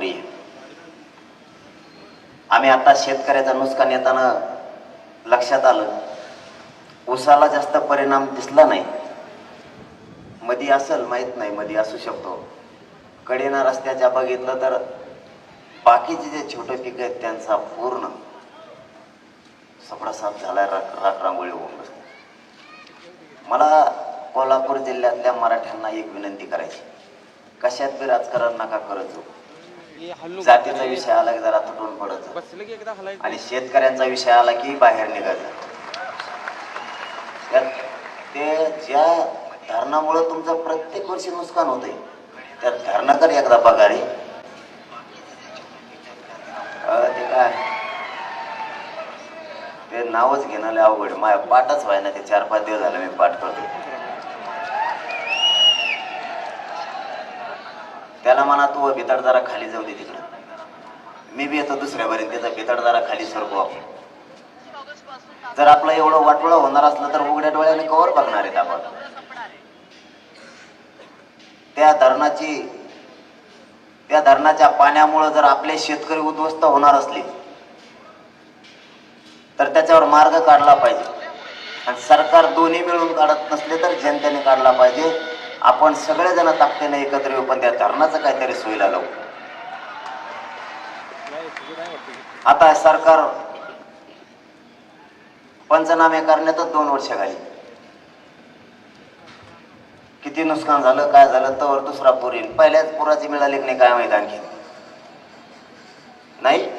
मंत्री आहे. आम्ही आता शेतकऱ्याचं नुकसान येताना लक्षात आलं, ऊसाला जास्त परिणाम दिसला नाही. मधी असेल माहित नाही, मधी असू शकतो. कडेना रस्त्याच्या बघितलं तर बाकीचे जे छोटे पीक आहेत त्यांचा पूर्ण सगळा साफ झालाय, राख रांगोळी होऊन बसते. मला कोल्हापूर जिल्ह्यातल्या मराठ्यांना एक विनंती करायची, कशात बी राजकारण नका करत जाऊ. जातीचा विषय आला की जरा तुटून पडत आणि शेतकऱ्यांचा विषय आला की बाहेर निघायचं. ते ज्या धरणामुळे तुमचं प्रत्येक वर्षी नुकसान होतंय त्या धरणाकडे एकदा बघा रे. ते काय ते नावच घेणं लय अवघड. माझ्या पाठच व्हाय ना, ते 4-5 दिवस झाले मी पाठ करतो. त्याला म्हणा तू भितड जरा खाली जाऊ दे तिकडं, मी बी येतो दुसऱ्या बरेन त्याचा भितड जरा खाली सरकू आपण. जर आपलं एवढं वाटोळं होणार असलं तर उघड्या डोळ्याने कवर बघणार आहेत आपण. त्या धरणाच्या पाण्यामुळे जर आपले शेतकरी उद्ध्वस्त होणार असले तर त्याच्यावर मार्ग काढला पाहिजे. आणि सरकार दोन्ही मिळून काढत नसले तर जनतेने काढला पाहिजे. आपण सगळेजण ताकदीने एकत्र येऊ, पण त्या धरणाचं काहीतरी सोयीला लावू. आता सरकार पंचनामे करण्यातच 2 वर्ष झाली. किती नुकसान झालं काय झालं तर दुसरा पूर येईल. पहिल्याच पुराची मिळाली की नाही काय माहित आणखी नाही.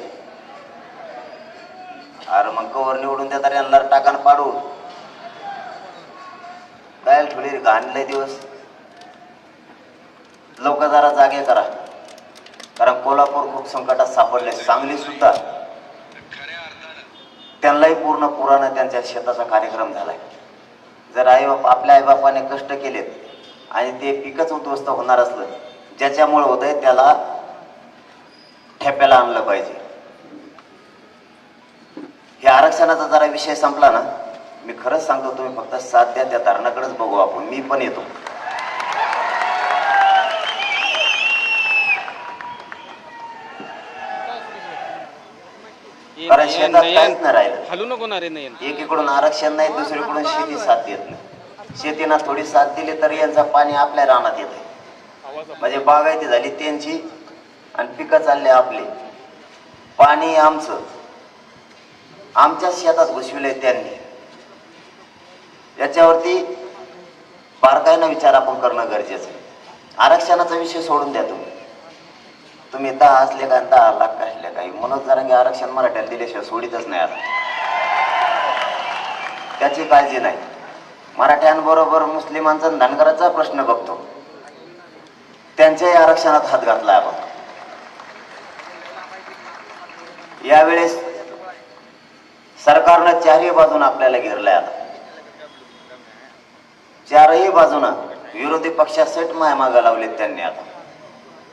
अरे मग कवर निवडून देतात यांना टाकान पाडून काय थोडी घाणले दिवस. लोक जरा जागे करा, कारण कोल्हापूर खूप संकटात सापडले. सांगली सुद्धा त्यांनाही पूर्ण पुरानं त्यांच्या शेताचा कार्यक्रम झालाय. जर आपल्या आईबापाने कष्ट केलेत आणि ते पिकच उद्ध्वस्त होणार असलं ज्याच्यामुळे होतंय त्याला ठेप्याला आणलं पाहिजे. हे आरक्षणाचा जरा विषय संपला ना, मी खरंच सांगतो, तुम्ही फक्त साथ द्या, त्या धरणाकडेच बघू आपण. मी पण येतो. कारण शेतात काहीच नाही राहिलं. एकीकडून आरक्षण नाही, दुसरीकडून शेती साथ देत नाही. शेतीना थोडी साथ दिली तरी यांचं पाणी आपल्या रानात येते. म्हणजे बागायती झाली त्यांची आणि पिकं चालले आपले. पाणी आमचं आमच्या शेतात घुसविले त्यांनी. याच्यावरती बारकाईनं विचार आपण करणं गरजेचं आहे. आरक्षणाचा विषय सोडून द्या. तुम्ही 10 असले का 10 लाख असले काही मनोज जरांगे आरक्षण मराठ्याला दिल्याशिवाय सोडितच नाही. आता त्याची काळजी नाही. मराठ्यांबरोबर मुस्लिमांचा धनगराचा प्रश्न बघतो, त्यांच्याही आरक्षणात हात घातला आपण. यावेळेस सरकारनं 4ही बाजून आपल्याला घेरलंय. आता 4ही बाजूनं विरोधी पक्षासहित मायमागा लावलेत त्यांनी. आता